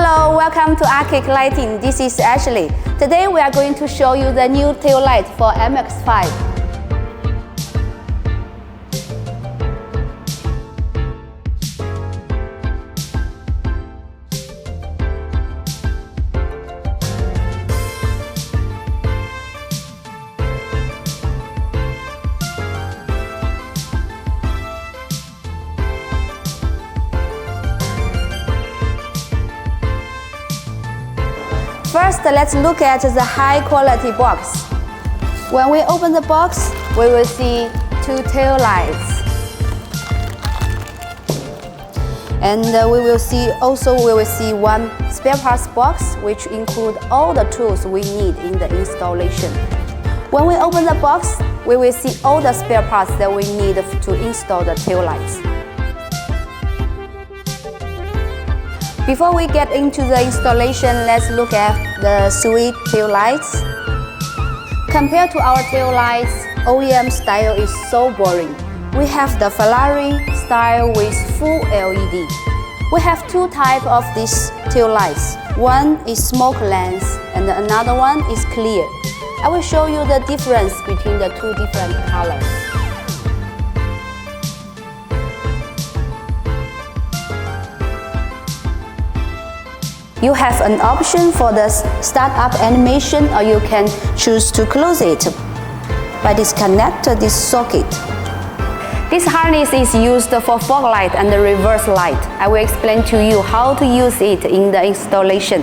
Hello, welcome to Archaic Lighting. This is Ashley. Today we are going to show you the new tail light for MX-5. First, let's look at the high quality box. When we open the box, we will see two tail lights. And we will see one spare parts box, which include all the tools we need in the installation. When we open the box, we will see all the spare parts that we need to install the tail lights. Before we get into the installation, let's look at the suite tail lights. Compared to our tail lights, OEM style is so boring. We have the Ferrari style with full LED. We have two types of these tail lights. One is smoke lens and another one is clear. I will show you the difference between the two different colors. You have an option for the startup animation, or you can choose to close it by disconnecting this socket. This harness is used for fog light and reverse light. I will explain to you how to use it in the installation.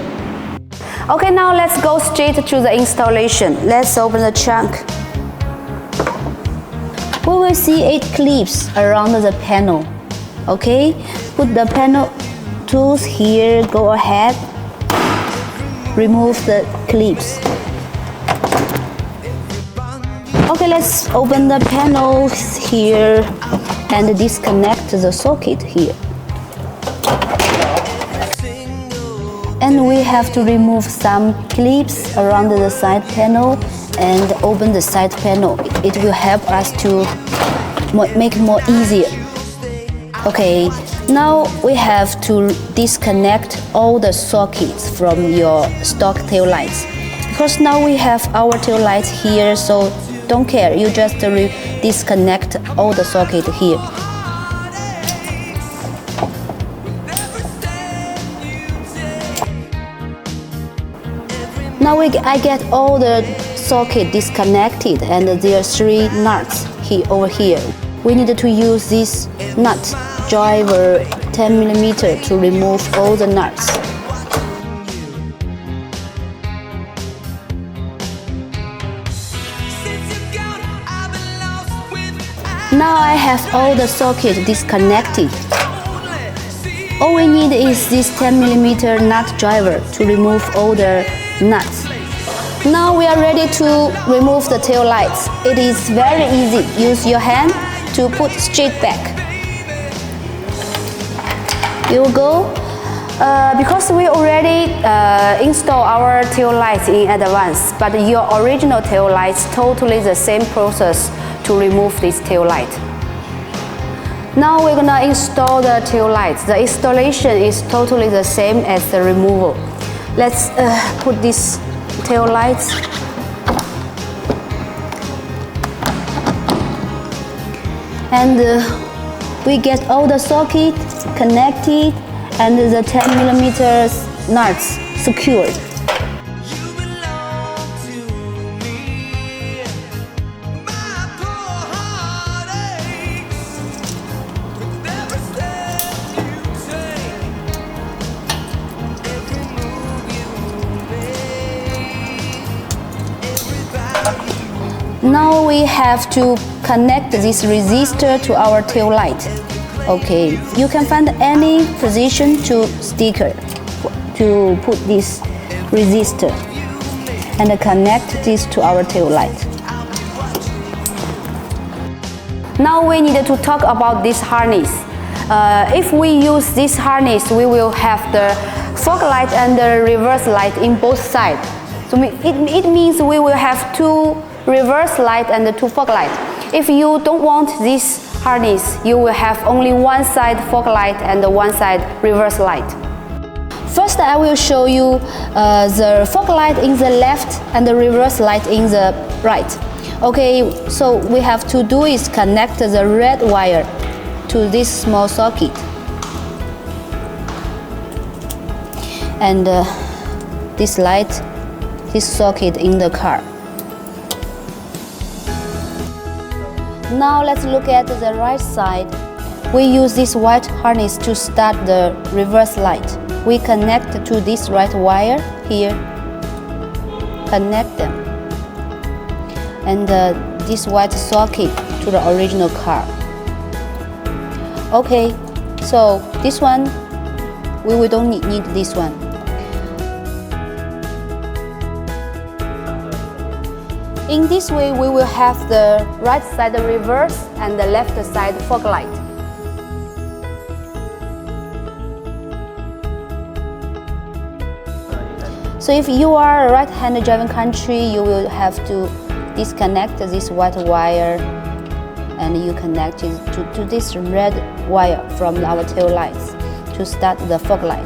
Okay, now let's go straight to the installation. Let's open the trunk. We will see 8 clips around the panel. Okay, put the panel tools here, go ahead, remove the clips. Okay, let's open the panels here and disconnect the socket here. And we have to remove some clips around the side panel and open the side panel. It will help us to make it more easier. Okay, now we have to disconnect all the sockets from your stock tail lights. Because now we have our tail lights here, so don't care, you just disconnect all the sockets here. Now I get all the sockets disconnected, and there are 3 nuts over here. We need to use this nut driver 10mm to remove all the nuts. Now I have all the sockets disconnected. All we need is this 10mm nut driver to remove all the nuts. Now we are ready to remove the tail lights. It is very easy. Use your hand to put straight back. You go. Because we already install our tail lights in advance, but your original tail lights totally the same process to remove this tail light. Now we're gonna install the tail lights. The installation is totally the same as the removal. Let's put these tail lights. And we get all the sockets connected and the 10mm nuts secured. Now we have to connect this resistor to our tail light. Okay, you can find any position to sticker to put this resistor and connect this to our tail light. Now we need to talk about this harness. If we use this harness, we will have the fog light and the reverse light in both sides. So it means we will have 2 reverse light and 2 fog light. If you don't want this harness, you will have only one side fog light and one side reverse light. First, I will show you the fog light in the left and the reverse light in the right. Okay, so we have to do is connect the red wire to this small socket. And this light, this socket in the car. Now let's look at the right side. We use this white harness to start the reverse light. We connect to this right wire here. Connect them. And this white socket to the original car. Okay, so this one, we don't need this one. In this way, we will have the right side reverse and the left side fog light. So if you are a right-hand driving country, you will have to disconnect this white wire and you connect it to this red wire from our tail lights to start the fog light.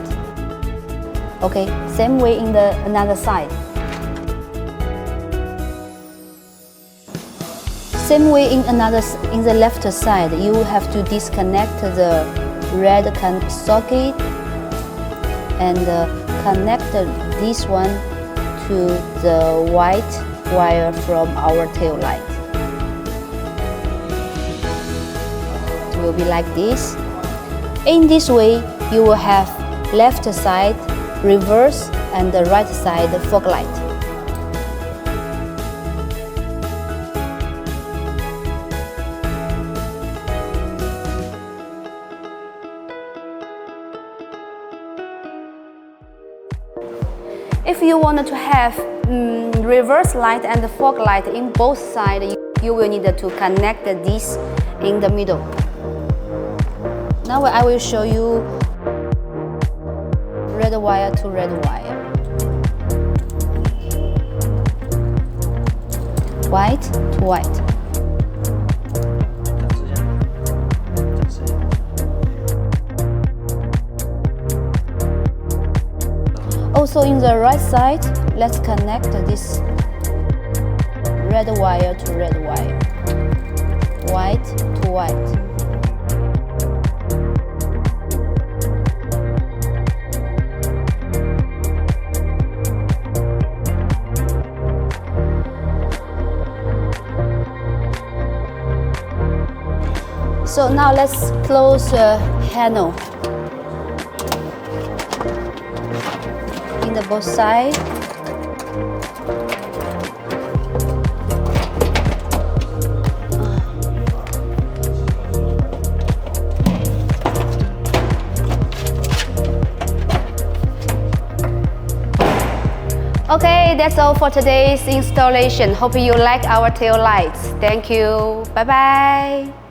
Okay, same way in the another side. Same way in the left side, you will have to disconnect the red socket and connect this one to the white wire from our tail light. It will be like this. In this way, you will have left side reverse and the right side fog light. If you want to have reverse light and fog light in both sides, you will need to connect this in the middle. Now I will show you red wire to red wire, white to white. Also in the right side, let's connect this red wire to red wire, white to white. So now let's close the panel. In the both sides. Okay, that's all for today's installation. Hope you like our tail lights. Thank you. Bye bye.